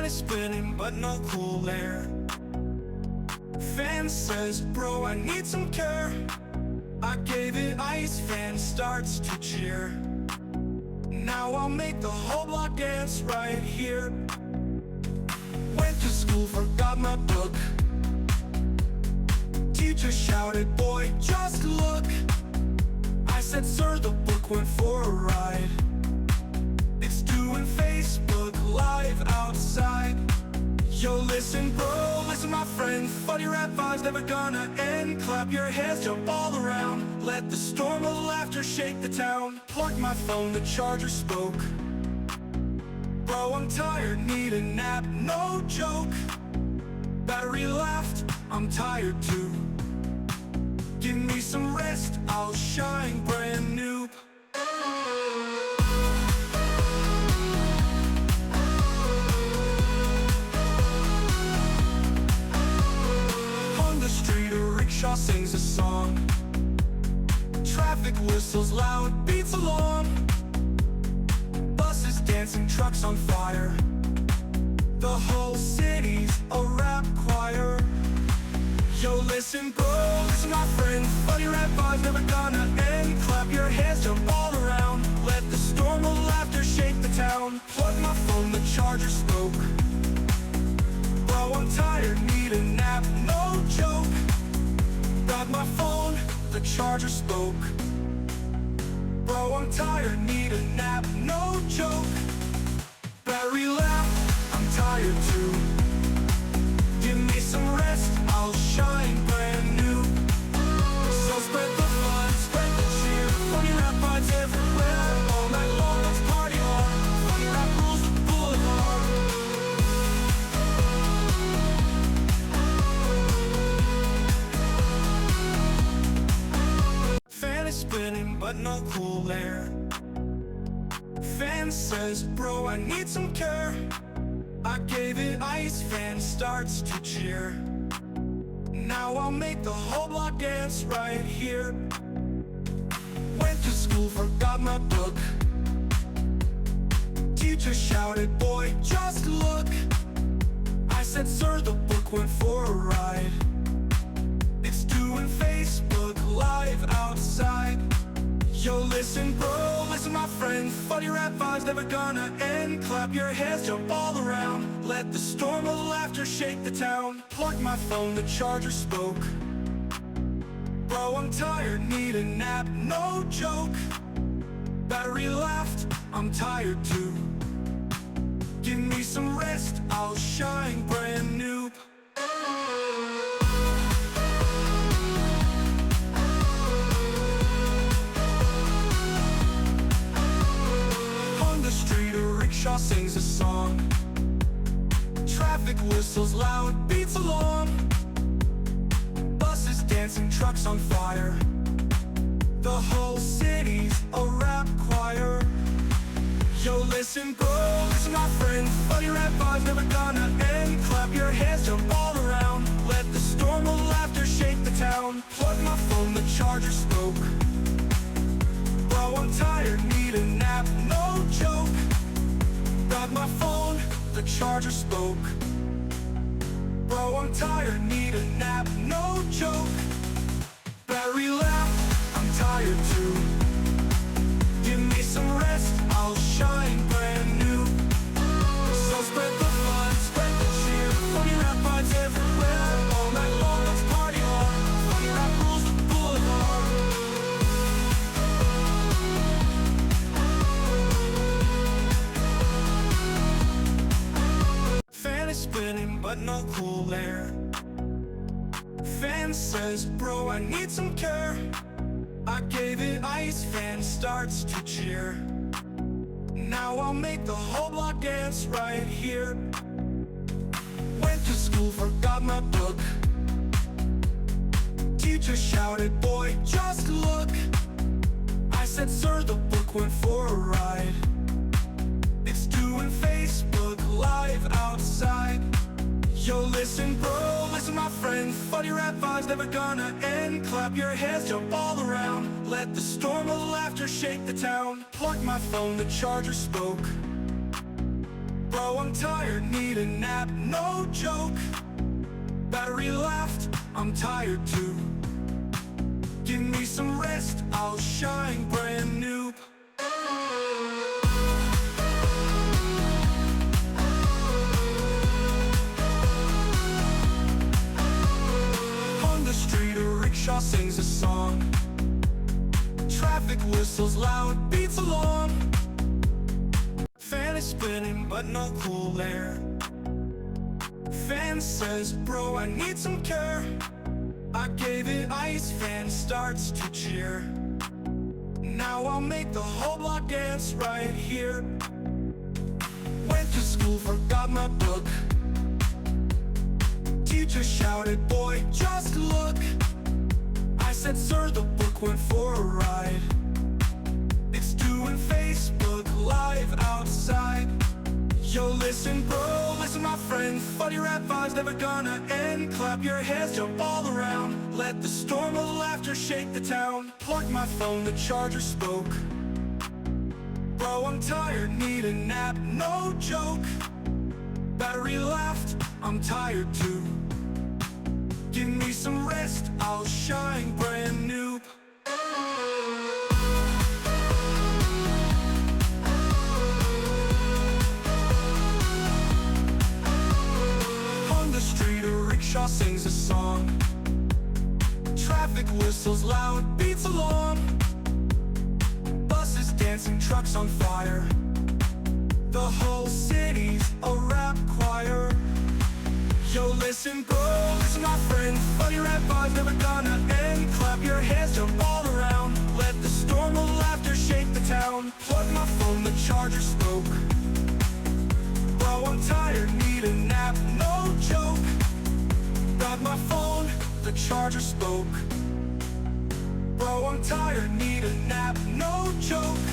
is spinning but no cool air. Fan says, bro, I need some care. I gave it ice, fan starts to cheer. Now I'll make the whole block dance right here. Went to school, forgot my book. Teacher shouted, boy, just look. I said, sir, the book went for a ride. It's doing Facebook Live outside. Yo, listen, bro, listen, my friend. Funny rap vibes never gonna end. Clap your hands, jump all around. Let the storm of laughter shake the town. Plugged my phone, the charger spoke. Bro, I'm tired, need a nap, no joke. Battery laughed, I'm tired too. Give me some rest, I'll shine brand new. On the street, a rickshaw sings a song. Traffic whistles loud, beats along. Buses dancing, trucks on fire. The whole city's a rap choir. Yo, listen, bro, listen, my friend. Funny rap vibes never gonna end. Clap your hands, jump all around. Let the storm of laughter shake the town. Plug my phone, the charger spoke. Bro, I'm tired, need a nap, no joke. Got my phone, the charger spoke. Bro, I'm tired, need a nap, no joke. Battery laughed, I'm tired too. Give me some rest, I'll shine brand new. So spread the fun, spread the cheer. Funny rap vibes everywhere. All night long, let's party hard. Funny rap rules the boulevard. Fan is spinning but no cool air. Fan says, bro, I need some care. I gave it ice, fan starts to cheer. Now I'll make the whole block dance right here. Went to school, forgot my book. Teacher shouted, boy, just look. I said, sir, the book went for a ride. It's doing Facebook Live outside. Yo, listen, bro, listen, my friend. Funny rap vibes never gonna end. Clap your hands, jump all around. Let the storm of laughter shake the town. Plugged my phone, the charger spoke. Bro, I'm tired, need a nap, no joke. Battery laughed, I'm tired too. Give me some rest, I'll shine brand new. Rickshaw sings a song. Traffic whistles loud, beats along. Buses dancing, trucks on fire. The whole city's a rap choir. Yo, listen, bro, listen, my friend. Funny rap vibes never gonna end. Clap your hands, jump all around. Let the storm of laughter shake the town. Plug my phone, the charger spoke. Bro, I'm tired, need a nap, no joke. Got my phone, the charger spoke. Bro, I'm tired, need a nap, no joke. Battery laughed, I'm tired too. Give me some rest, I'll shine brand new. So spread the fun, spread the cheer. Funny rap vibes everywhere. All night long, let's party hard. Funny rap rules the boulevard. Fan is spinning but no cool air. Fan says, bro, I need some care. I gave it ice, fan starts to cheer. Now I'll make the whole block dance right here. Went to school, forgot my book. Teacher shouted, boy, just look. I said, sir, the book went for a ride. It's doing Facebook Live outside. Yo, listen, bro, listen, my friend. Funny rap vibes never gonna end. Clap your hands, jump all around. Let the storm of laughter shake the town. Plugged my phone, the charger spoke. Bro, I'm tired, need a nap, no joke. Battery left, I'm tired too. Give me some rest, I'll shine brand new. On the street, a rickshaw sings a song. Traffic whistles loud, beats along. Fan is spinning, but no cool air. Fan says, bro, I need some care. I gave it ice, fan starts to cheer. Now I'll make the whole block dance right here. Went to school, forgot my book. Teacher shouted, boy, just look. I said, sir, the book went for a ride. It's doing Facebook Live outside. Yo, listen, bro, listen, my friend. Funny rap vibes never gonna end. Clap your hands, jump all around. Let the storm of laughter shake the town. Plugged my phone, the charger spoke. Bro, I'm tired, need a nap, no joke. Battery left, I'm tired too. Give me some rest, I'll shine brand new. On the street, a rickshaw sings a song. Traffic whistles loud, beats along. Buses dancing, trucks on fire. The whole city's a rap choir. Yo, listen, bro, listen, my friend. Funny rap vibes never gonna end. Clap your hands, jump all around. Let the storm of laughter shake the town. Plug my phone, the charger spoke. Bro, I'm tired, need a nap, no joke. Got my phone, the charger spoke. Bro, I'm tired, need a nap, no joke.